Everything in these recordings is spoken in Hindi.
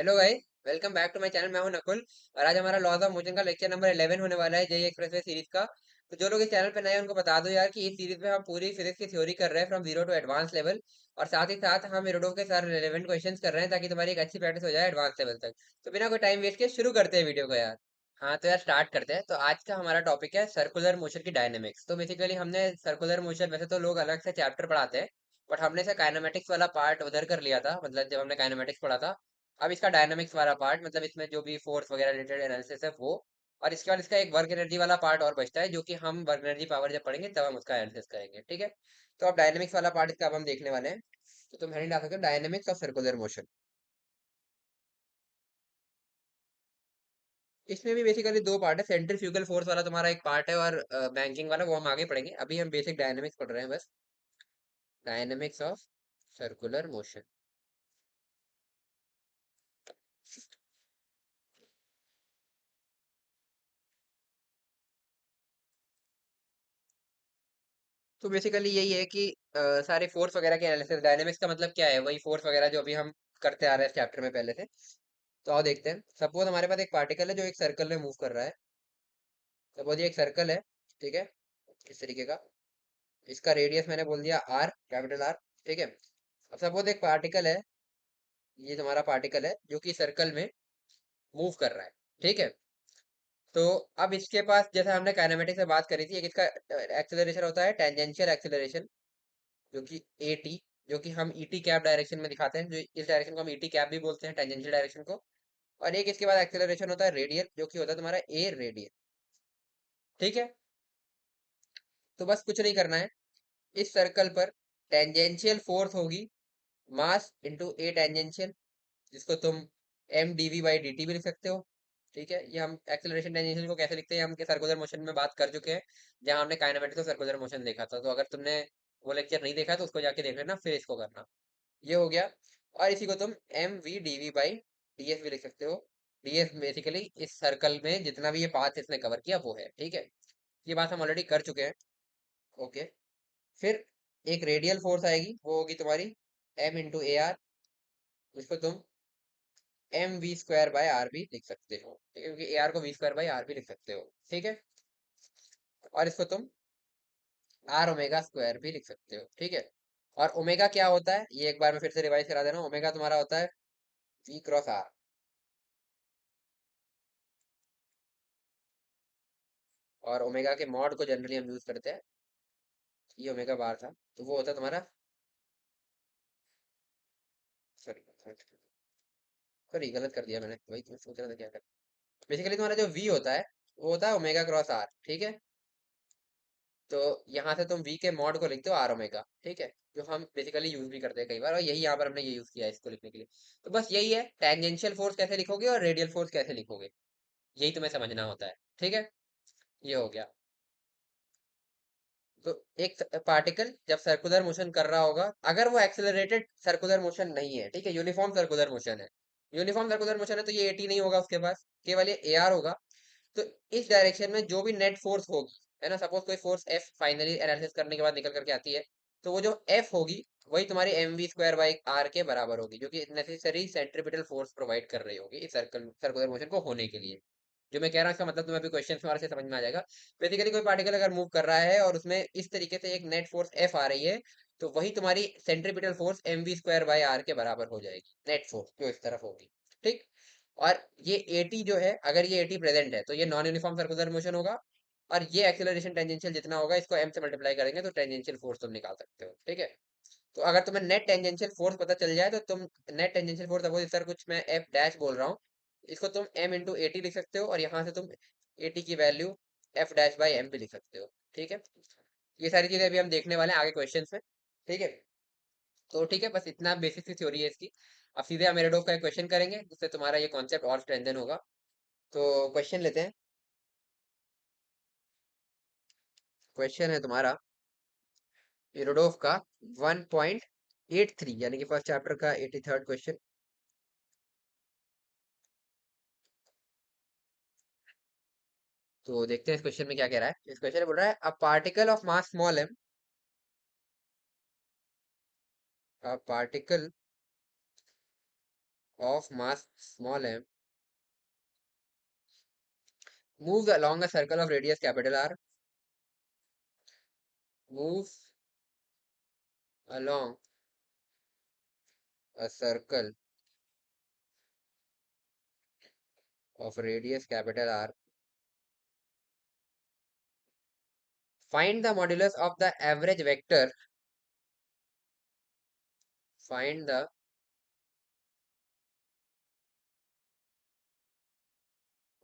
Hello guys. Welcome back to my channel. मैं हूं नकुल। और आज हमारा लॉज ऑफ मोशन का लेक्चर नंबर 11 होने वाला है, जेई एक्सप्रेसवे सीरीज का। तो जो लोग इस चैनल पे नए हैं उनको बता दो यार कि इस सीरीज में हम पूरी फिजिक्स की थ्योरी कर रहे हैं from zero to advance level. और साथ ही साथ हम इरोडो के सारे रिलेवेंट क्वेश्चंस कर रहे हैं ताकि तुम्हारी एक अच्छी प्रैक्टिस हो जाए एडवांस लेवल तक। तो बिना कोई टाइम वेस्ट के शुरू करते हैं वीडियो को यार। हाँ तो यार स्टार्ट करते हैं। तो आज का हमारा टॉपिक है सर्कुलर मोशन की डायनेमिक्स। तो बेसिकली हमने सर्कुलर मोशन, वैसे तो लोग अलग से चैप्टर पढ़ाते हैं, बट हमने से काइनेमेटिक्स वाला पार्ट उधर कर लिया था, मतलब जब हमने काइनेमेटिक्स पढ़ा था। अब इसका डायनामिक्स वाला पार्ट, मतलब इसमें जो भी फोर्स वगैरह रिलेटेड एनालिसिस है वो। और इसके बाद इसका एक वर्क एनर्जी वाला पार्ट और बचता है, जो कि हम वर्क एनर्जी पावर जब पढ़ेंगे तब हम उसका एनालिसिस करेंगे, ठीक है। तो अब डायनामिक्स वाला पार्ट इसका अब हम देखने वाले हैं। तो तुम हेडिंग डाल सकते हो, डायनामिक्स ऑफ सर्कुलर मोशन। इसमें भी बेसिकली दो पार्ट है। सेंट्रीफ्यूगल फोर्स वाला तुम्हारा एक पार्ट है, और बैंकिंग वाला वो हम आगे पढ़ेंगे। अभी हम बेसिक डायनामिक्स पढ़ रहे हैं बस। Dynamics of circular motion. तो बेसिकली यही है कि सारे फोर्स वगैरह के एनालिसिस, डायनेमिक्स का मतलब क्या है, वही फोर्स वगैरह जो अभी हम करते आ रहे हैं चैप्टर में पहले से। तो आओ देखते हैं। सपोज हमारे पास एक पार्टिकल है जो एक सर्कल में मूव कर रहा है। सपोज ये एक सर्कल है, ठीक है, इस तरीके का। इसका रेडियस मैंने बोल दिया आर, कैपिटल आर, ठीक है। अब सपोज एक पार्टिकल है, ये तुम्हारा पार्टिकल है जो कि सर्कल में मूव कर रहा है, ठीक है। तो अब इसके पास, जैसा हमने काइनेमेटिक्स में बात करी थी, एक इसका एक्सेलरेशन होता है टेंजेंशियल एक्सेलरेशन, जो कि ए टी, जो कि हम ई टी कैप डायरेक्शन में दिखाते हैं। जो इस डायरेक्शन को हम ई टी कैप भी बोलते हैं, टेंजेंशियल डायरेक्शन को। और एक इसके बाद एक्सेलरेशन होता है रेडियल, जो कि होता है तुम्हारा ए रेडियल, ठीक है। तो बस कुछ नहीं करना है। इस सर्कल पर टेंजेंशियल फोर्स होगी मास इंटू ए टेंजेंशियल, जिसको तुम M D V by D T भी लिख सकते हो, ठीक है। ये हम एक्सेलरेशन टेंजेंशियल को कैसे लिखते हैं, हम सर्कुलर मोशन में बात कर चुके हैं, जहां हमने काइनेमेटिक्स और सर्कुलर मोशन देखा था। तो अगर तुमने वो लेक्चर नहीं देखा तो उसको जाके देख लेना, फिर इसको करना। ये हो गया। और इसी को तुम M V D V by D S भी लिख सकते हो। डी एस बेसिकली इस सर्कल में जितना भी ये पाथ इसने कवर किया वो है, ठीक है। ये बात हम ऑलरेडी कर चुके हैं, ओके। फिर एक रेडियल फोर्स आएगी, वो होगी तुम्हारी एम इंटू ए आर, जिसको तुम M V square by R भी लिख सकते हो, ठीक है, क्योंकि ए आर को वी स्क्वायर बाय आर भी लिख सकते हो, ठीक है। और इसको तुम आर ओमेगा स्क्वायर भी लिख सकते हो, ठीक है। और ओमेगा क्या होता है, ये एक बार मैं फिर से रिवाइज करा दे रहा हूँ। ओमेगा तुम्हारा होता है वी क्रॉस आर। और ओमेगा के मॉड को जनरली हम यूज करते हैं, ये ओमेगा बार था, तो वो होता है तुम्हारा, सॉरी सॉरी गलत कर दिया मैंने, वही तो सोच रहा था क्या कर। बेसिकली तुम्हारा जो वी होता है वो होता है ओमेगा क्रॉस आर, ठीक है। तो यहाँ से तुम वी के मॉड को लिखते हो आर ओमेगा, ठीक है। जो हम बेसिकली यूज भी करते हैं कई बार, और यही यहाँ पर हमने ये यूज किया है इसको लिखने के लिए। तो बस यही है, टेंजेंशियल फोर्स कैसे लिखोगे और रेडियल फोर्स कैसे लिखोगे, यही तुम्हें समझना होता है, ठीक है। ये हो गया। तो एक पार्टिकल जब सर्कुलर मोशन कर रहा होगा, अगर वो एक्सेलरेटेड सर्कुलर मोशन नहीं है, ठीक है, यूनिफॉर्म सर्कुलर मोशन है। यूनिफॉर्म सर्कुलर मोशन है तो ये एटी नहीं होगा उसके पास, केवल ये ए आर होगा। तो इस डायरेक्शन में जो भी नेट फोर्स होगी, है ना, सपोज कोई फोर्स एफ फाइनली एनालिसिस करने के बाद निकल करके आती है, तो वो जो एफ होगी वही तुम्हारी M V square by R के बराबर होगी, जो कि नेसेसरी सेंट्रीपिटल फोर्स प्रोवाइड कर रही होगी इस सर्कुलर मोशन को होने के लिए। जो मैं कह रहा हूँ इसका मतलब तुम्हें अभी क्वेश्चन से समझ में आ जाएगा। बेसिकली कोई पार्टिकल अगर मूव कर रहा है और उसमें इस तरीके से एक नेट फोर्स एफ आ रही है, तो वही तुम्हारी centripetal force M V square by R के बराबर हो जाएगी, नेट फोर्स जो इस तरफ होगी, ठीक। और ये एटी जो है, अगर ये एटी प्रेजेंट है तो ये नॉन यूनिफॉर्म सर्कुलर मोशन होगा। और ये एक्सेलरेशन टेंजेंशियल जितना होगा इसको एम से मल्टीप्लाई करेंगे तो टेंजेंशियल फोर्स तुम निकाल सकते हो, ठीक है। तो अगर तुम्हें नेट टेंजेंशियल फोर्स पता चल जाए तो तुम net tangential force, suppose sir कुछ मैं एफ डैश बोल रहा हूँ, इसको तुम एम इंटू ए टी लिख सकते हो, और यहाँ से तुम ए टी की value F dash by M भी लिख सकते हो, ठीक है। ये सारी चीजें अभी हम देखने वाले हैं आगे क्वेश्चन में, ठीक है। तो ठीक है, बस इतना बेसिक सी थ्योरी है इसकी। अब सीधे हम मेरेडोव का क्वेश्चन करेंगे, जिससे तुम्हारा ये कॉन्सेप्ट और स्ट्रेंथन होगा। तो क्वेश्चन लेते हैं। क्वेश्चन है तुम्हारा इरोडोव का 1.83, यानी कि फर्स्ट चैप्टर का 83rd क्वेश्चन। तो देखते हैं इस क्वेश्चन में क्या कह रहा है। इस क्वेश्चन में बोल रहा है a particle of mass small M, a particle of mass small m moves along a circle of radius capital R, moves along a circle of radius capital R. Find the modulus of the average vector. Find the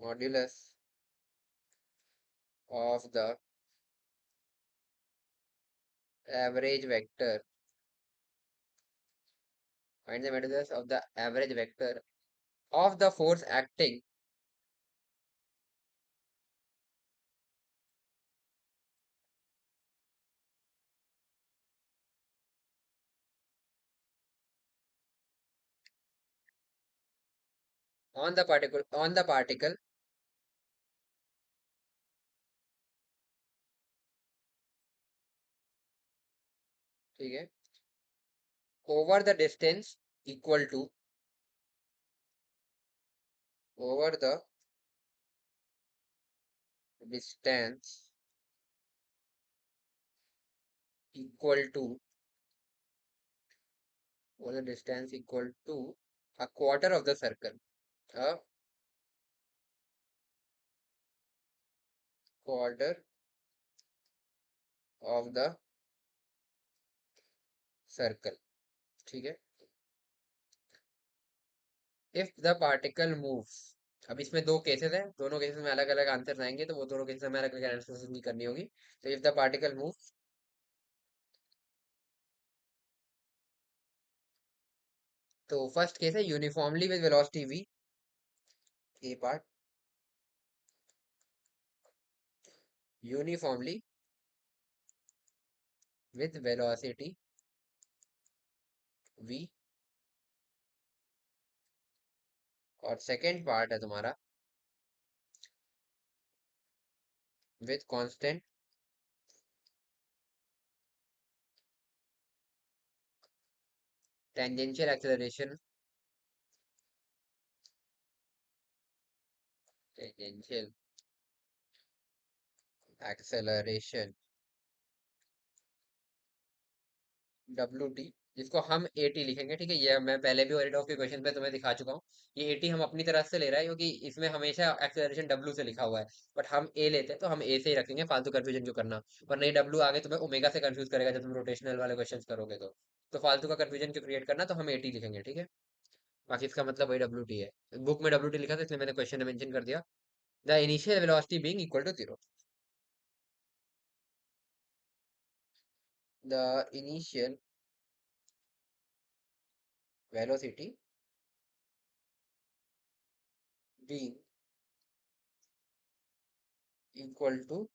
modulus of the average vector. Find the modulus of the average vector of the force acting on the particle ठीक है over the distance equal to over the distance equal to over the distance equal to a quarter of the circle. A quarter of the circle. ठीक है if the particle moves. अब इसमें दो केसेस हैं, दोनों केसेस में अलग अलग आंसर आएंगे, तो वो दोनों केसेस में अलग अलग एनालिसिस भी करनी होगी. तो इफ द पार्टिकल मूव, तो फर्स्ट केस है uniformly with velocity v. A part uniformly with velocity v. और सेकेंड पार्ट है तुम्हारा with constant tangential acceleration. Tangential acceleration W T, जिसको हम ए टी लिखेंगे. ठीक है, ये मैं पहले भी ओरिडो के क्वेश्चन पे तुम्हें दिखा चुका हूँ. ये ए टी हम अपनी तरफ से ले रहा है क्योंकि इसमें हमेशा एक्सेलरेशन डब्ल्यू से लिखा हुआ है, बट हम ए लेते हैं तो हम ए से ही रखेंगे, फालतू कंफ्यूजन क्यों करना. पर नहीं, डब्ल्यू आगे तुम्हें ओमेगा से कंफ्यूज करेगा जब तुम रोटेशनल वाले क्वेश्चन करोगे तो फालतू का कंफ्यूजन क्यों क्रिएट करना, तो हम ए टी लिखेंगे. ठीक है, बाकी इसका मतलब वही डब्ल्यू टी है. बुक में डब्ल्यू टी लिखा था इसलिए मैंने क्वेश्चन में मेंशन कर दिया. The initial velocity being equal to zero. The initial velocity being equal to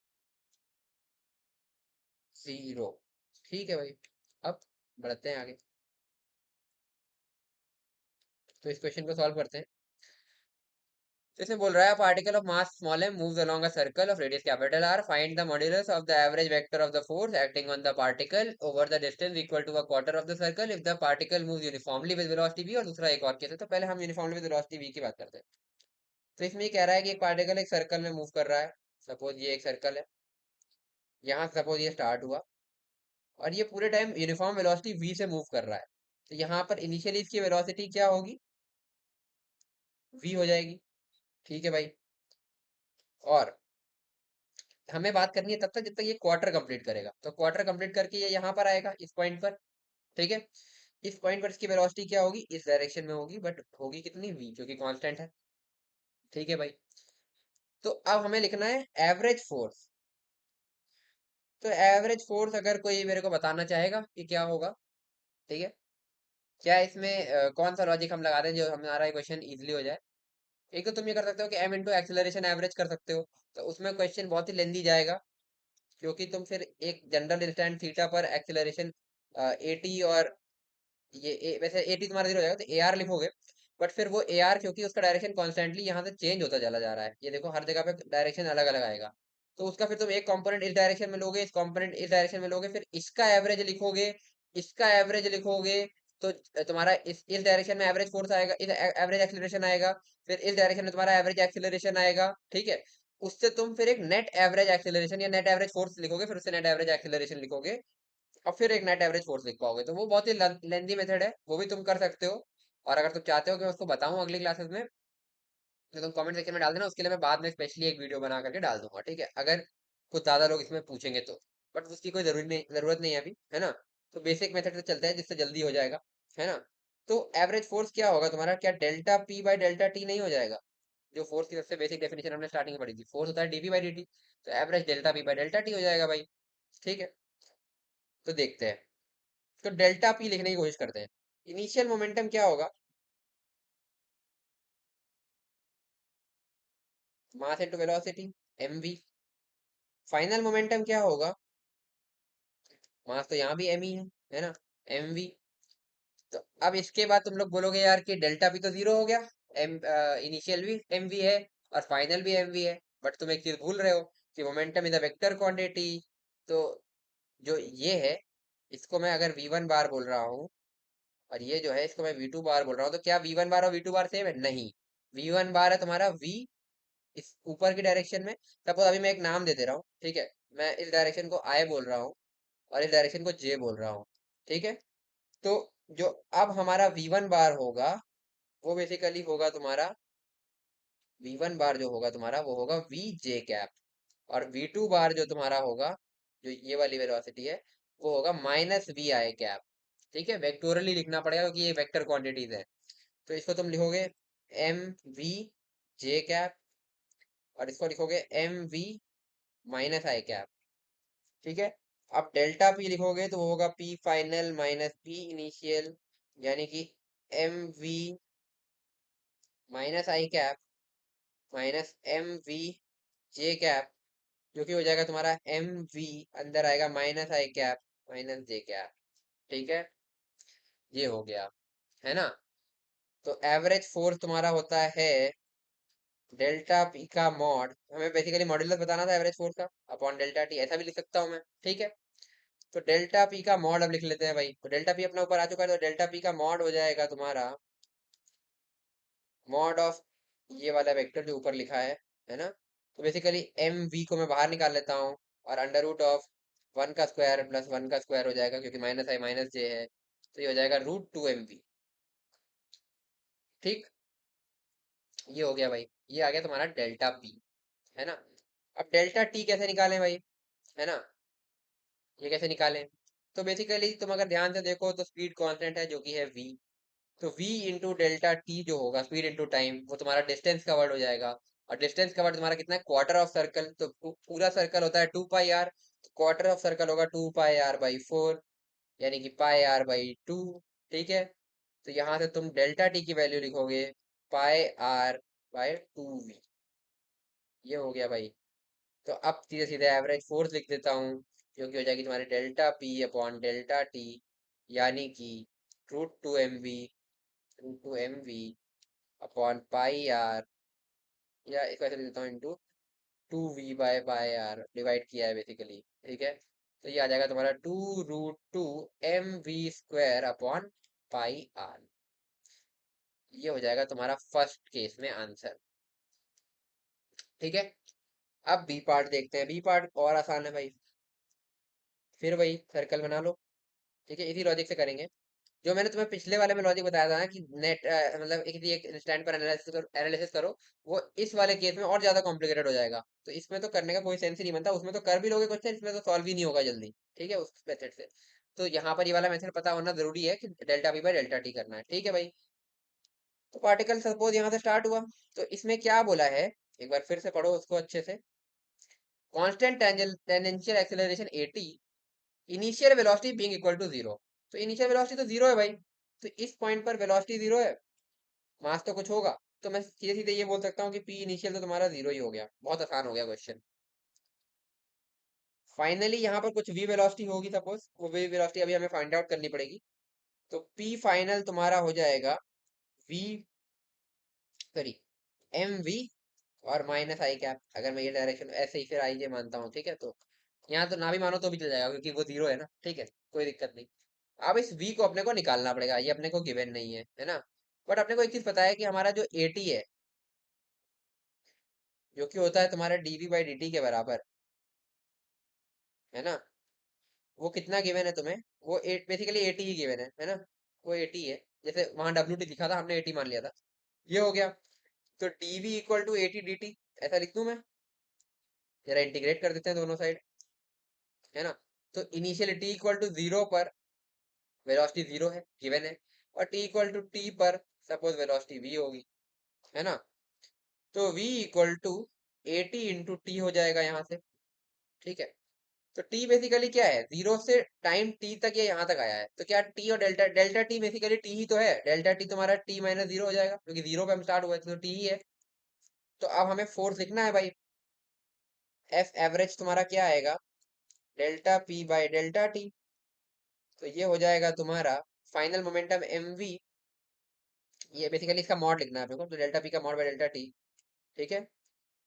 zero. ठीक है भाई, अब बढ़ते हैं आगे. तो इस क्वेश्चन को सॉल्व करते हैं. तो इसमें बोल रहा है particle of mass small m moves along a circle of radius capital R. Find the modulus of the average vector of the force acting on the particle over the distance equal to a quarter of the circle if the particle moves uniformly with velocity v. और दूसरा एक और केस है, तो पहले हम यूनिफॉर्मली विद वेलोसिटी v की बात करते हैं. तो इसमें ये कह रहा है कि एक पार्टिकल एक सर्कल में मूव कर रहा है. सपोज ये एक सर्कल है, यहाँ सपोज ये स्टार्ट हुआ और ये पूरे टाइम यूनिफॉर्म वेलोसिटी v से मूव कर रहा है. तो यहाँ पर इनिशियली इसकी वेलोसिटी क्या होगी, v हो जाएगी. ठीक है भाई, और हमें बात करनी है तब तक जब तक ये क्वार्टर कंप्लीट करेगा. तो क्वार्टर कंप्लीट करके ये यहाँ पर आएगा इस पॉइंट पर. ठीक है, इस पॉइंट पर इसकी वेलोसिटी क्या होगी, इस डायरेक्शन में होगी, बट होगी कितनी, v, जो कि कांस्टेंट है. ठीक है भाई, तो अब हमें लिखना है एवरेज फोर्स. तो एवरेज फोर्स अगर कोई मेरे को बताना चाहेगा कि क्या होगा. ठीक है, क्या इसमें कौन सा लॉजिक हम लगा दें जो हमारा क्वेश्चन इजीली हो जाए. एक तो तुम ये कर सकते हो कि m इंटू एक्सेलरेशन एवरेज कर सकते हो, तो उसमें क्वेश्चन बहुत ही लेंदी जाएगा, क्योंकि तुम फिर एक जनरल इंस्टेंट थीटा पर एक्सेलरेशन एटी और वैसे एटी तुम्हारा जीरो हो जाएगा तो ए आर लिखोगे. बट फिर वो ए आर क्योंकि उसका डायरेक्शन कॉन्स्टेंटली यहाँ से चेंज होता चला जा रहा है, ये देखो हर जगह पे डायरेक्शन अलग अलग आएगा. तो उसका फिर तुम एक कंपोनेंट इस डायरेक्शन में लोगे, इस कंपोनेंट इस डायरेक्शन में लोगे, फिर इसका एवरेज लिखोगे, इसका एवरेज लिखोगे, तो तुम्हारा इस डायरेक्शन में एवरेज फोर्स आएगा, इस एवरेज एक्सीलरेशन आएगा, फिर इस डायरेक्शन में तुम्हारा एवरेज एक्सीलरेशन आएगा, ठीक है। उससे तुम फिर एक नेट एवरेज एक्सीलरेशन या नेट एवरेज फोर्स लिखोगे, फिर उससे नेट एवरेज एक्सीलरेशन लिखोगे, और फिर एक नेट एवरेज फोर्स लिख पाओगे। तो वो बहुत ही लेंदी मेथड है, वो भी तुम कर सकते हो। और अगर तुम चाहते हो कि मैं उसको बताऊं अगली क्लासेस में, तो तुम कमेंट सेक्शन में डाल देना, उसके लिए मैं बाद में स्पेशली एक वीडियो बना करके डाल दूंगा, ठीक है, अगर कुछ ज्यादा लोग इसमें पूछेंगे तो। बट उसकी कोई जरूरत नहीं है अभी, है ना। तो बेसिक मेथड से चलता है जिससे जल्दी हो जाएगा, है ना। तो एवरेज फोर्स क्या होगा तुम्हारा, क्या delta P by delta T नहीं हो जाएगा? जो फोर्स की सबसे बेसिक डेफिनेशन हमने स्टार्टिंग में पढ़ी थी, फोर्स होता है डीपी बाई डी टी। तो average delta P by delta T हो जाएगा भाई, ठीक है। तो देखते हैं, तो डेल्टा पी लिखने की कोशिश करते हैं। इनिशियल मोमेंटम क्या होगा, mass into velocity, mv। Final momentum क्या होगा, मास तो यहाँ भी m ही है ना, mv। तो अब इसके बाद तुम लोग बोलोगे यार कि डेल्टा पी तो जीरो हो गया, एम इनिशियल भी mv है और फाइनल भी mv है। बट तुम एक चीज भूल रहे हो कि momentum is a vector quantity. तो जो ये है, इसको मैं अगर v1 बार बोल रहा हूँ, और ये जो है इसको मैं v2 बार बोल रहा हूँ, तो क्या v1 बार और v2 बार सेम है? नहीं। v1 बार है तुम्हारा v इस ऊपर की डायरेक्शन में। सपोज अभी मैं एक नाम दे दे रहा हूँ, ठीक है, मैं इस डायरेक्शन को आई बोल रहा हूँ और इस डायरेक्शन को जे बोल रहा हूँ, ठीक है। तो जो अब हमारा v1 बार होगा, वो बेसिकली होगा तुम्हारा, v1 बार जो होगा तुम्हारा वो होगा वी जे कैप। और v2 बार जो तुम्हारा होगा, जो ये वाली वेलोसिटी है, वो होगा माइनस वी आई कैप। ठीक है, वेक्टोरली लिखना पड़ेगा क्योंकि ये वेक्टर क्वांटिटीज है। तो इसको तुम लिखोगे एम वी जे कैप, और इसको लिखोगे M V minus I cap, ठीक है। अब डेल्टा पी लिखोगे तो वो होगा P final minus P initial, यानी कि M V minus I cap minus M V J cap, जो कि हो जाएगा तुम्हारा एम वी, अंदर आएगा minus I cap minus J cap, ठीक है। ये हो गया, है ना। तो एवरेज फोर्स तुम्हारा होता है डेल्टा पी का मॉड, हमें बेसिकली मॉड्यूलस बताना था एवरेज फोर्स का, अपॉन डेल्टा टी, ऐसा भी लिख सकता हूँ मैं, ठीक है। तो डेल्टा पी का मॉड अब लिख लेते हैं भाई। तो डेल्टा पी अपना ऊपर आ चुका है, तो डेल्टा पी का मॉड हो जाएगा तुम्हारा मॉड ऑफ ये वाला वेक्टर जो ऊपर लिखा है ना। तो बेसिकली एम वी को मैं बाहर निकाल लेता हूँ, और अंडर रूट ऑफ 1 का स्क्वायर प्लस 1 का स्क्वायर हो जाएगा, क्योंकि माइनस आई माइनस जे है, तो ये हो जाएगा रूट 2 mv, ठीक। ये हो गया भाई, ये आ गया तुम्हारा डेल्टा पी, है ना। अब डेल्टा टी कैसे निकालें भाई, है ना, ये कैसे निकालें? तो बेसिकली तुम अगर ध्यान से देखो तो स्पीड कांस्टेंट है जो कि है v। तो v इंटू डेल्टा टी जो होगा, स्पीड इंटू टाइम, वो तुम्हारा डिस्टेंस कवर्ड हो जाएगा। और डिस्टेंस कवर्ड तुम्हारा कितना है, क्वार्टर ऑफ सर्कल। तो पूरा सर्कल होता है 2 पाई आर, तो क्वार्टर ऑफ सर्कल होगा 2 पाई आर बाई 4, यानी कि पाई आर बाई 2, ठीक है। तो यहाँ से तुम डेल्टा टी की वैल्यू लिखोगे पाई आर बाई 2v। ये हो गया भाई। तो अब सीधे सीधे एवरेज फोर्स लिख देता हूँ, जो कि हो जाएगी तुम्हारी delta P upon delta T, यानी कि root two M V upon pi R, या इसको ऐसे लिख देता हूँ इंटू 2v/पाई आर, डिवाइड किया है बेसिकली, ठीक है। तो ये आ जाएगा तुम्हारा 2√2 mv² अपॉन पाई आर। ये हो जाएगा तुम्हारा फर्स्ट केस में आंसर, ठीक है। अब बी पार्ट देखते हैं, बी पार्ट और आसान है भाई। फिर वही सर्कल बना लो, ठीक है, इसी लॉजिक से करेंगे जो मैंने तुम्हें पिछले वाले में लॉजिक बताया था ना, कि नेट मतलब एक स्टैंड पर एनालिसिस करो। वो इस वाले केस में और ज्यादा कॉम्प्लिकेटेड हो जाएगा, तो इसमें तो करने का कोई सेंस ही नहीं बनता, उसमें तो कर भी लोगे क्वेश्चन, इसमें तो सॉल्व ही नहीं होगा जल्दी, ठीक है, उस मेथड से। तो यहाँ पर ये वाला मेथड पता होना जरूरी है कि delta P by delta T करना है, ठीक है भाई। तो पार्टिकल सपोज यहाँ से स्टार्ट हुआ, तो इसमें क्या बोला है, एक बार फिर से पढ़ो उसको अच्छे से। Constant tangential acceleration at, initial velocity being equal to zero. तो इनिशियल वेलोसिटी तो जीरो है भाई, तो इस पॉइंट पर वेलोसिटी जीरो है, मास तो कुछ होगा। तो मैं सीधे सीधे ये बोल सकता हूँ कि पी इनिशियल तो तुम्हारा जीरो ही हो गया, बहुत आसान हो गया क्वेश्चन। फाइनली यहाँ पर कुछ वी वेलोसिटी होगी सपोज, वो वी वेलोसिटी अभी हमें फाइंड आउट करनी पड़ेगी। तो पी फाइनल तुम्हारा हो जाएगा वी, सॉरी, एम वी और माइनस आई कैप। अगर मैं ये डायरेक्शन ऐसे ही फिर आई जे मानता हूँ, ठीक है, तो यहाँ तो ना भी मानो तो भी चल जाएगा क्योंकि वो जीरो है ना, ठीक है, कोई दिक्कत नहीं। अब इस v को अपने को निकालना पड़ेगा, ये अपने को गिवन नहीं है ना। बट अपने को एक चीज पता है कि हमारा जो at है, जो कि होता है तुम्हारा dv बाई dt के बराबर, है ना, वो कितना गिवन है तुम्हें, वो एट बेसिकली 80 ही गिवन है ना, वो 80 है। जैसे वहां WT लिखा था, हमने 80 मान लिया था, ये हो गया। तो dv इक्वल टू 80 dt, ऐसा लिख दूं मैं? जरा इंटीग्रेट कर देते हैं दोनों साइड, है ना। तो इनिशियल t इक्वल टू 0 पर वेलोसिटी 0 है, गिवन है, और t इक्वल टू t पर सपोज वेलोसिटी v होगी, है ना। तो v equal to 80 into T हो जाएगा यहाँ से, ठीक है। तो t बेसिकली क्या है, 0 से टाइम t तक ये यहाँ तक आया है, तो क्या t और delta delta t basically t ही तो है, डेल्टा t तुम्हारा t माइनस 0 हो जाएगा, क्योंकि 0 पे हम स्टार्ट हुए थे, तो t ही है। तो अब हमें फोर्स लिखना है भाई, एफ एवरेज तुम्हारा क्या आएगा, delta p by delta t। तो ये हो जाएगा तुम्हारा फाइनल मोमेंटम mv, ये बेसिकली इसका मॉड लिखना है अपने को, तो डेल्टा p का मॉड बाई डेल्टा t, ठीक है।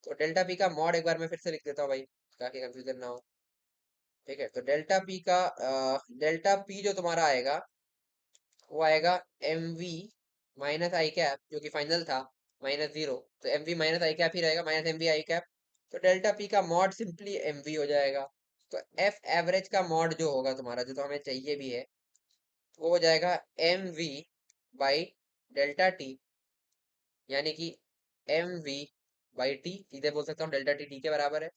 तो डेल्टा p का मॉड एक बार मैं फिर से लिख देता हूँ भाई, ताकि कंफ्यूजन ना हो, ठीक है। तो डेल्टा p का डेल्टा p जो तुम्हारा आएगा, वो आएगा M V minus I cap, जो कि फाइनल था, माइनस 0, तो M V minus I cap ही रहेगा, minus M V I cap. तो डेल्टा पी का मॉड सिंपली एम वी हो जाएगा। तो एफ एवरेज का मॉड जो होगा तुम्हारा, जो तो हमें चाहिए भी है, तो वो हो जाएगा M V by delta T, यानी कि एम वी बाई टी, सीधे बोल सकता हूँ डेल्टा टी टी के बराबर है।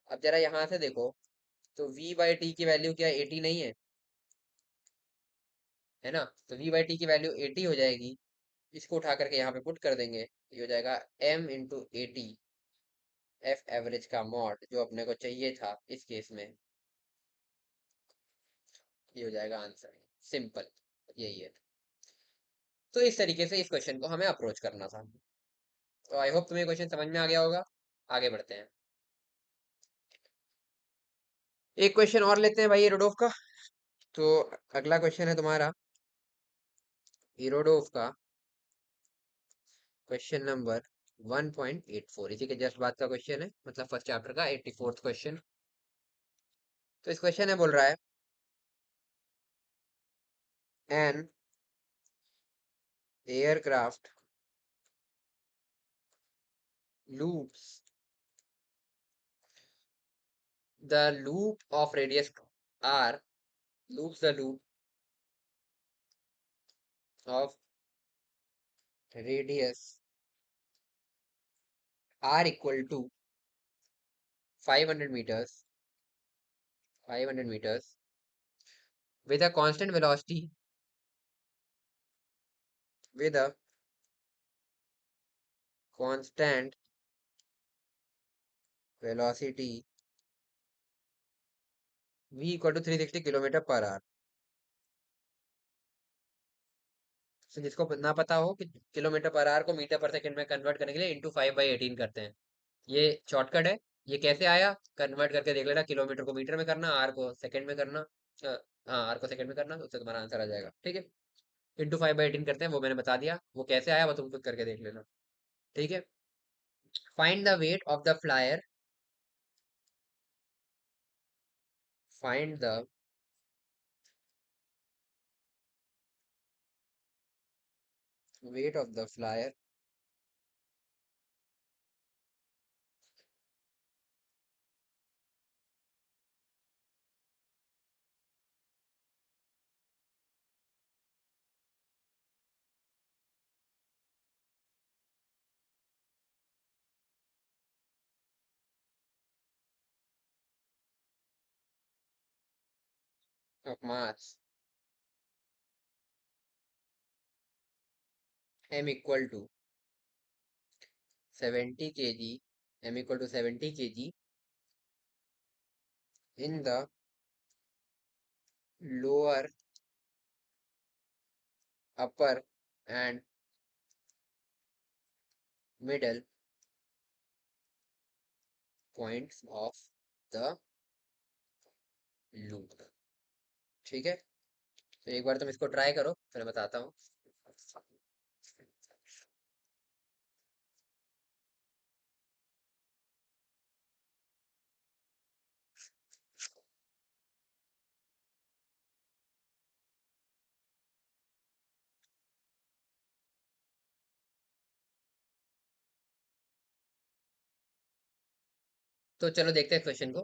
अब जरा यहाँ से देखो, तो v बाई टी की वैल्यू क्या 80 नहीं है ना। तो v बाई टी की वैल्यू 80 हो जाएगी, इसको उठा करके यहाँ पे पुट कर देंगे, ये हो जाएगा m इंटू 80, एफ एवरेज का मॉड जो अपने को चाहिए था इस केस में, ये हो जाएगा आंसर, सिंपल, यही है। तो इस तरीके से इस क्वेश्चन को हमें अप्रोच करना था। तो आई होप तुम्हें क्वेश्चन समझ में आ गया होगा। आगे बढ़ते हैं, एक क्वेश्चन और लेते हैं भाई इरोडोव का। तो अगला क्वेश्चन है तुम्हारा इरोडोव का क्वेश्चन नंबर 1.84, इसी के जस्ट बाद का क्वेश्चन है, मतलब फर्स्ट चैप्टर का 84th क्वेश्चन। तो इस क्वेश्चन है, बोल रहा है an aircraft loops the loop of radius r, loops the loop of radius r equal to 500 meters, 500 meters with a constant velocity, with a constant velocity v equal to 360 kilometre per hour. तो जिसको ना पता हो कि किलोमीटर पर आवर को मीटर पर सेकंड में कन्वर्ट करने के लिए इंटू 5/18 करते हैं, ये शॉर्टकट है। ये कैसे आया, कन्वर्ट करके देख लेना, किलोमीटर को मीटर में करना, आर को सेकंड में करना, हाँ आर को सेकंड में करना, तो उससे तुम्हारा आंसर आ जाएगा, ठीक है। इंटू 5/18 करते हैं, वो मैंने बता दिया, वो कैसे आया वो तुम खुद करके देख लेना, ठीक है। Find the weight of the flyer, find the weight of the flyer of mass m equal to 70 kg, m equal to 70 kg in the lower, upper and middle points of the loop, ठीक है। तो एक बार तुम इसको ट्राई करो, फिर मैं बताता हूँ। तो चलो देखते हैं क्वेश्चन को।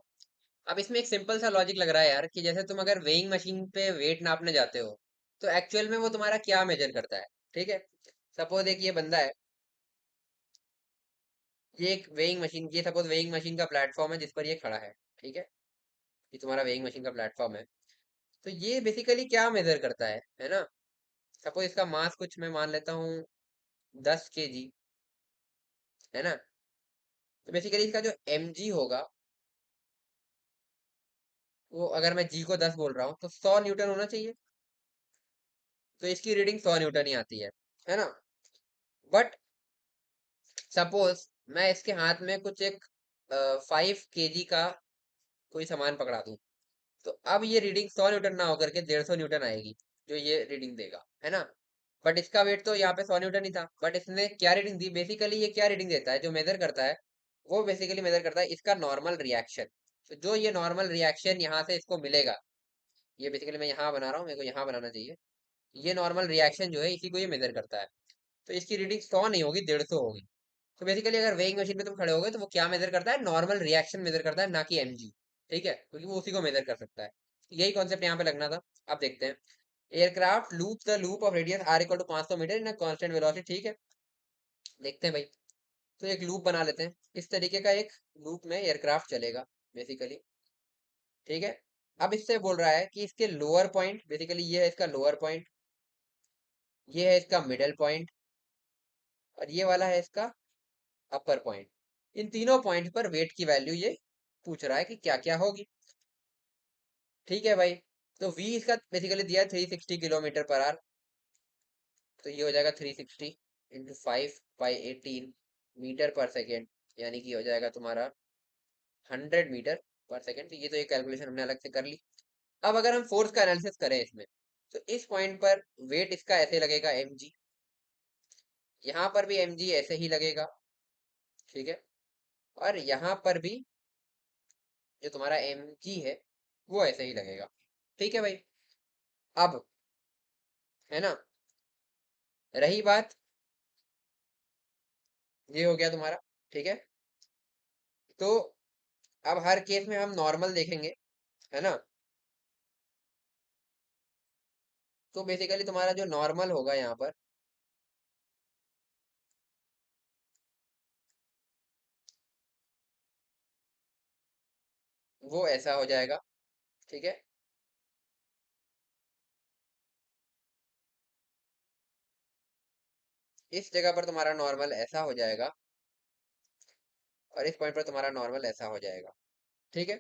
अब इसमें एक सिंपल सा लॉजिक लग रहा है यार, कि जैसे तुम अगर वेइंग मशीन पे वेट नापने जाते हो, तो एक्चुअल में वो तुम्हारा क्या मेजर करता है। ठीक है, सपोज एक ये बंदा है, ये एक वेइंग मशीन, ये सपोज वेइंग मशीन का प्लेटफॉर्म है जिस पर ये खड़ा है। ठीक है, ये तुम्हारा वेइंग मशीन का प्लेटफॉर्म है। तो ये बेसिकली क्या मेजर करता है ना। सपोज इसका मास कुछ मैं मान लेता हूँ 10 kg, है ना। तो बेसिकली इसका जो mg होगा, वो अगर मैं जी को 10 बोल रहा हूँ तो 100 न्यूटन होना चाहिए। तो इसकी रीडिंग 100 न्यूटन ही आती है ना। बट सपोज मैं इसके हाथ में कुछ एक 5 kg का कोई सामान पकड़ा दूं, तो अब ये रीडिंग 100 न्यूटन ना होकर के 150 न्यूटन आएगी, जो ये रीडिंग देगा, है ना। बट इसका वेट तो यहाँ पे 100 न्यूटन ही था, बट इसने क्या रीडिंग दी, बेसिकली ये क्या रीडिंग देता है, जो मेजर करता है, वो बेसिकली मेजर करता है इसका नॉर्मल रिएक्शन। तो जो ये नॉर्मल रिएक्शन यहाँ से इसको मिलेगा, ये बेसिकली मैं यहाँ बना रहा हूँ, मेरे को यहाँ बनाना चाहिए। ये नॉर्मल रिएक्शन जो है इसी को ये मेजर करता है। तो इसकी रीडिंग 100 नहीं होगी, 150 होगी। तो बेसिकली अगर वेइंग मशीन पे तुम खड़े होगे तो वो क्या मेजर करता है, नॉर्मल रिएक्शन मेजर करता है, ना कि mg। ठीक है, क्योंकि वो उसी को मेजर कर सकता है। यही कॉन्सेप्ट यहाँ पे लगना था। अब देखते हैं। Aircraft loop the loop of radius r equal to 500 metre in constant velocity. ठीक है, देखते हैं भाई। तो एक लूप बना लेते हैं, इस तरीके का एक लूप में एयरक्राफ्ट चलेगा बेसिकली। ठीक है, अब इससे बोल रहा है कि इसके लोअर पॉइंट, बेसिकली ये है इसका लोअर पॉइंट, ये है इसका मिडल पॉइंट, और ये वाला है इसका अपर पॉइंट। इन तीनों पॉइंट पर वेट की वैल्यू ये पूछ रहा है कि क्या क्या होगी। ठीक है भाई, तो v इसका बेसिकली दिया है 360 किलोमीटर पर आवर। तो ये हो जाएगा 360 इंटू 5/18 मीटर पर सेकेंड, यानी कि हो जाएगा तुम्हारा 100 मीटर पर सेकेंड। तो ये तो एक कैलकुलेशन हमने अलग से कर ली। अब अगर हम फोर्स का एनालिसिस करें इसमें, तो इस पॉइंट पर वेट इसका ऐसे लगेगा mg, यहाँ पर भी mg ऐसे ही लगेगा। ठीक है, और यहाँ पर भी जो तुम्हारा mg है वो ऐसे ही लगेगा। ठीक है भाई, अब है ना, रही बात, ये हो गया तुम्हारा। ठीक है, तो अब हर केस में हम नॉर्मल देखेंगे, है ना। तो बेसिकली तुम्हारा जो नॉर्मल होगा यहाँ पर, वो ऐसा हो जाएगा। ठीक है, इस जगह पर तुम्हारा नॉर्मल ऐसा हो जाएगा, और इस पॉइंट पर तुम्हारा नॉर्मल ऐसा हो जाएगा। ठीक है,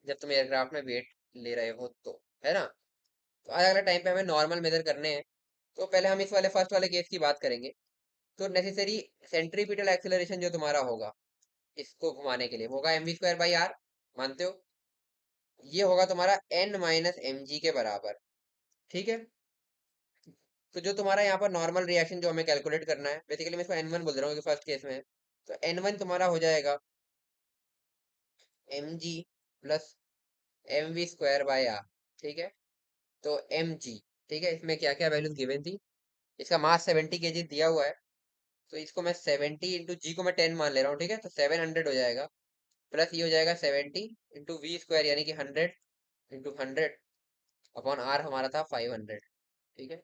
जब तुम एयरक्राफ्ट में वेट ले रहे हो तो, है ना। तो अलग अलग टाइम पे हमें नॉर्मल मेजर करने हैं। तो पहले हम इस वाले फर्स्ट वाले केस की बात करेंगे। तो नेसेसरी सेंट्रीपिटल एक्सेलरेशन जो तुम्हारा होगा इसको घुमाने के लिए, वो होगा mv²/r। मानते हो, ये होगा तुम्हारा n माइनस एम जी के बराबर। ठीक है, तो जो तुम्हारा यहाँ पर नॉर्मल रिएक्शन जो हमें कैलकुलेट करना है, बेसिकली मैं इसको n1 बोल रहा हूँ फर्स्ट केस में है। तो n1 तुम्हारा हो जाएगा mg प्लस mv²/r। ठीक है, तो mg, ठीक है, इसमें क्या क्या वैल्यूज गिवन थी। इसका मास 70 kg दिया हुआ है, तो इसको मैं 70 इंटू जी को मैं 10 मान ले रहा हूँ। ठीक है, तो 700 हो जाएगा, प्लस ये हो जाएगा 70 इंटू v² यानी कि 100 इंटू 100 अपॉन आर हमारा था 500। ठीक है,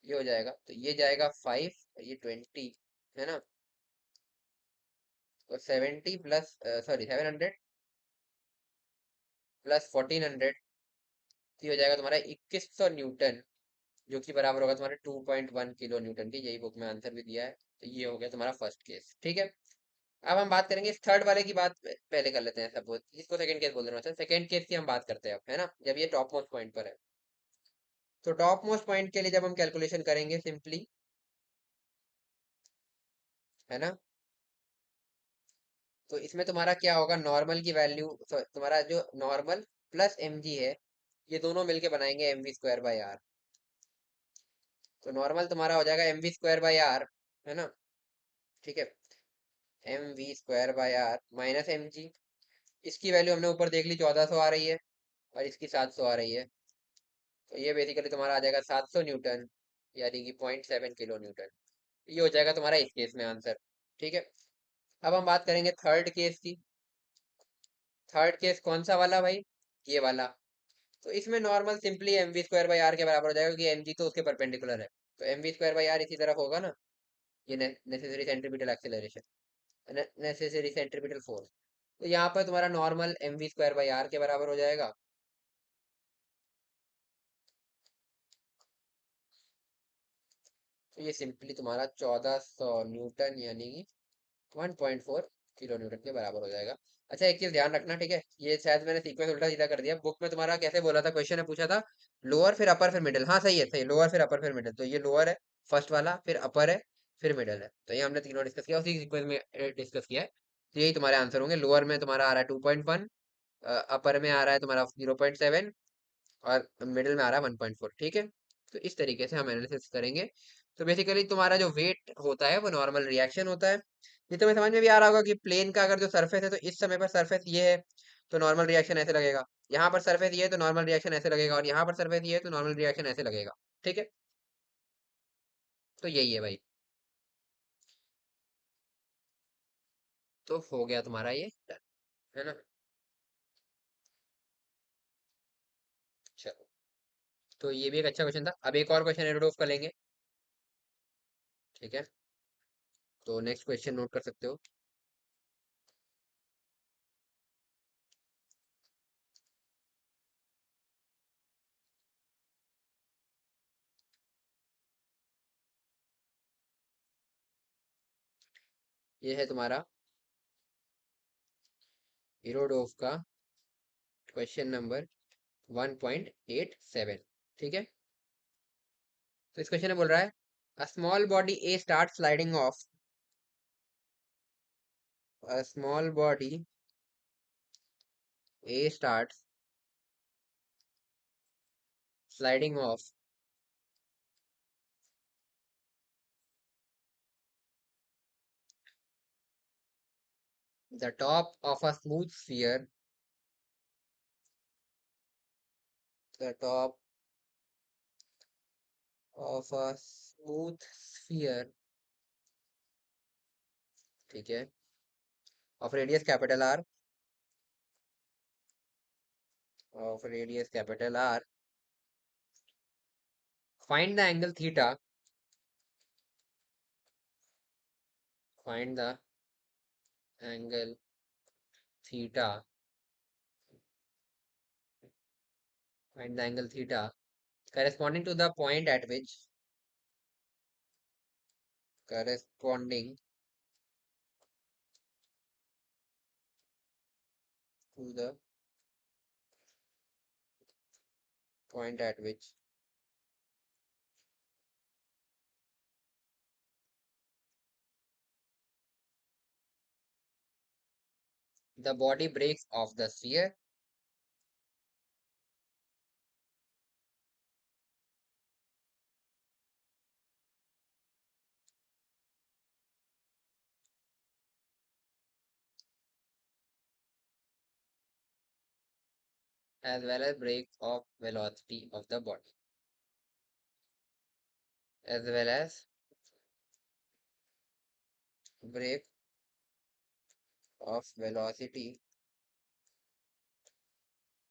ये हो जाएगा, तो ये जाएगा 5, ये 20, है ना। तो 70 प्लस, सॉरी 700 प्लस 1400, ये हो जाएगा तुम्हारा 2100 न्यूटन, जो कि बराबर होगा तुम्हारे 2.1 किलो न्यूटन की। यही बुक में आंसर भी दिया है। तो ये हो गया तुम्हारा फर्स्ट केस। ठीक है, अब हम बात करेंगे इस थर्ड वाले की बात पहले कर लेते हैं। सपोज इसको सेकंड केस बोल रहे हैं, सेकंड केस की हम बात करते हैं अब, है ना, जब ये टॉप मोस्ट पॉइंट पर है। तो टॉप मोस्ट पॉइंट के लिए जब हम कैलकुलेशन करेंगे सिंपली, है ना, तो इसमें तुम्हारा क्या होगा, नॉर्मल की वैल्यू, तुम्हारा जो नॉर्मल प्लस एम जी है, ये दोनों मिलके बनाएंगे mv²/r। तो नॉर्मल तुम्हारा हो जाएगा mv²/r, है ना। ठीक है, mv²/r माइनस एम जी, इसकी वैल्यू हमने ऊपर देख ली 1400 आ रही है, और इसकी 700 आ रही है। तो ये बेसिकली तुम्हारा आ जाएगा 700 न्यूटन, यानी कि 0.7 किलो न्यूटन। ये हो जाएगा तुम्हारा इस केस में आंसर। ठीक है, अब हम बात करेंगे थर्ड केस की। थर्ड केस कौन सा वाला भाई? ये वाला। तो इसमें normal simply M V square by R के बराबर हो जाएगा, क्योंकि एम जी तो उसके परपेंडिकुलर है। तो M V square by R इसी तरफ होगा ना, ये necessary centripetal acceleration, necessary centripetal force. तो यहाँ पर तुम्हारा normal M V square by R के बराबर हो जाएगा। तो ये सिंपली तुम्हारा 1400 न्यूटन यानी कि 1.4 किलो न्यूटन के बराबर हो जाएगा। अच्छा एक चीज ध्यान रखना, ठीक है, ये शायद मैंने सीक्वेंस उल्टा सीधा कर दिया। बुक में तुम्हारा कैसे बोला था, क्वेश्चन में पूछा था लोअर फिर अपर फिर मिडिल। हाँ सही है, सही, लोअर फिर अपर फिर मिडिल। तो ये लोअर है फर्स्ट वाला, फिर अपर है, फिर मिडिल है। तो ये हमने तीनों डिस्कस किया, उसी सीक्वेंस में डिस्कस किया है। तो यही तुम्हारे आंसर होंगे। लोअर में तुम्हारा आ रहा है 2.1, अपर में आ रहा है तुम्हारा 0.7, और मिडिल में आ रहा है 1.4। ठीक है, तो इस तरीके से हम एनालिसिस करेंगे। तो बेसिकली तुम्हारा जो वेट होता है वो नॉर्मल रिएक्शन होता है। ये तुम्हें समझ में भी आ रहा होगा कि प्लेन का अगर जो सरफेस है, तो इस समय पर सरफेस ये है तो नॉर्मल रिएक्शन ऐसे लगेगा। यहाँ पर सरफेस ये है तो नॉर्मल रिएक्शन ऐसे लगेगा, और यहाँ पर सरफेस ये है तो नॉर्मल रिएक्शन ऐसे लगेगा। ठीक है, तो यही है भाई। तो हो गया तुम्हारा ये done, है ना। चलो, तो ये भी एक अच्छा क्वेश्चन था। अब एक और क्वेश्चन एरोड ऑफ कर लेंगे। ठीक है, तो नेक्स्ट क्वेश्चन नोट कर सकते हो। ये है तुम्हारा इरोडोफ का क्वेश्चन नंबर 1.87। ठीक है, तो इस क्वेश्चन में बोल रहा है a small body A start sliding of, a small body A start sliding of the top of a smooth sphere, the top of a smooth sphere. ठीक है, of radius capital R, of radius capital R, find the angle theta, find the angle theta, find the angle theta corresponding to the point at which, corresponding to the point at which the body breaks off the sphere as well as break of velocity of the body, as well as break of velocity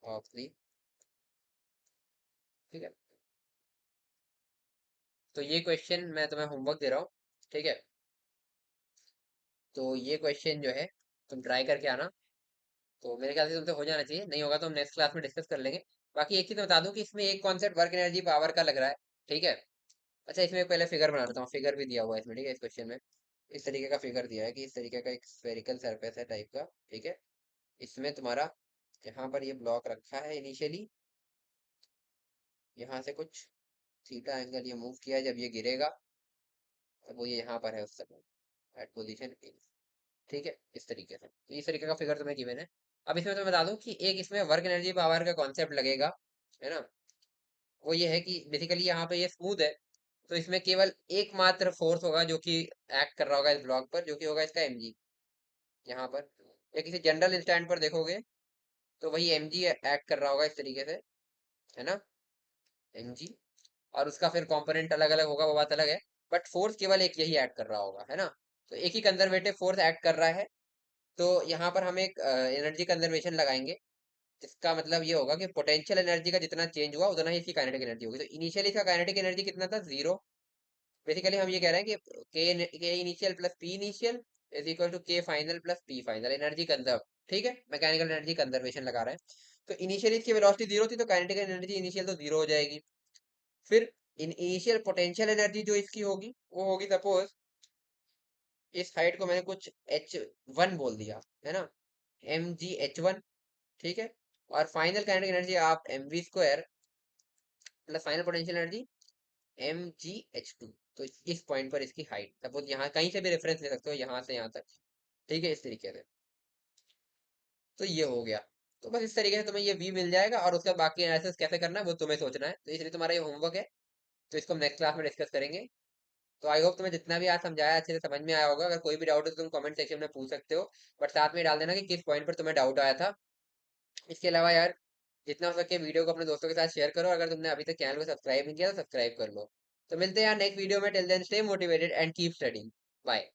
of the, ठीक है। तो ये क्वेश्चन मैं तुम्हें होमवर्क दे रहा हूँ। ठीक है, तो ये क्वेश्चन जो है तुम ट्राई करके आना। तो मेरे ख्याल से तुमसे हो जाना चाहिए, नहीं होगा तो हम नेक्स्ट क्लास में डिस्कस कर लेंगे। बाकी एक चीज बता दूं कि इसमें एक कॉन्सेप्ट वर्क एनर्जी पावर का लग रहा है। ठीक है, अच्छा इसमें पहले फिगर बना देता हूँ, फिगर भी दिया हुआ है इसमें। ठीक है, इस क्वेश्चन में इस तरीके का फिगर दिया है कि इस तरीके का एक स्फेरिकल सरफेस है टाइप का। ठीक है, इसमें तुम्हारा यहाँ पर ये ब्लॉक रखा है इनिशियली, यहाँ से कुछ थीटा एंगल ये मूव किया है, जब ये गिरेगा तब वो ये यहाँ पर है उस समय एट पोजीशन ए। ठीक है, इस तरीके से, तो इस तरीके का फिगर तुम्हें गिवन है। अब इसमें तुम्हें बता दूं कि एक इसमें वर्क एनर्जी पावर का कॉन्सेप्ट लगेगा, है ना। वो ये है कि बेसिकली यहाँ पे ये स्मूथ है, तो इसमें केवल एकमात्र फोर्स होगा जो कि एक्ट कर रहा होगा इस ब्लॉक पर, जो कि होगा इसका एमजी। यहाँ पर या किसी जनरल स्टैंड पर देखोगे तो वही एमजी एक्ट कर रहा होगा इस तरीके से, है ना, एमजी। और उसका फिर कंपोनेंट अलग अलग होगा, वो बात अलग है, बट फोर्स केवल एक यही एक्ट कर रहा होगा, है ना। तो एक ही कंजर्वेटिव फोर्स एक्ट कर रहा है। तो यहाँ पर हम एक एनर्जी कंजर्वेशन लगाएंगे, जिसका मतलब ये होगा कि पोटेंशियल एनर्जी का जितना चेंज हुआ उतना ही इसकी काइनेटिक एनर्जी होगी। तो इनिशियली इसका काइनेटिक एनर्जी कितना था, 0। बेसिकली हम ये कह रहे हैं कि K initial plus P initial is equal to K final plus P final energy conserve. ठीक है, मैकेनिकल एनर्जी कंजर्वेशन लगा रहे हैं। तो इनिशियली इसकी वेलोसिटी 0 थी, तो काइनेटिक एनर्जी इनिशियल तो 0 हो जाएगी। फिर इनिशियल पोटेंशियल एनर्जी जो इसकी होगी वो होगी, सपोज इस हाइट को मैंने कुछ h1 बोल दिया, है ना, mgh1। ठीक है, और फाइनल काइनेटिक एनर्जी आप mv² plus final potential energy mgh2। तो इस पॉइंट पर इसकी हाइट, सपोज यहाँ कहीं से भी रेफरेंस ले सकते हो, यहाँ से यहाँ तक। ठीक है, इस तरीके से। तो ये हो गया। तो बस इस तरीके से तुम्हें ये v मिल जाएगा, और उसका बाकी एनालिसिस कैसे करना है वो तुम्हें सोचना है। तो इसलिए तुम्हारा ये होमवर्क है, तो इसको हम नेक्स्ट क्लास में डिस्कस करेंगे। तो आई होप तुम्हें जितना भी आज समझाया अच्छे से समझ में आया होगा। अगर कोई भी डाउट है तो तुम कमेंट सेक्शन में पूछ सकते हो, बट साथ में डाल देना कि किस पॉइंट पर तुम्हें डाउट आया था। इसके अलावा यार, जितना हो सके वीडियो को अपने दोस्तों के साथ शेयर करो। अगर तुमने अभी तक चैनल को सब्सक्राइब नहीं किया तो सब्सक्राइब कर लो। तो मिलते हैं यार नेक्स्ट वीडियो में। Till then stay motivated and keep studying. Bye.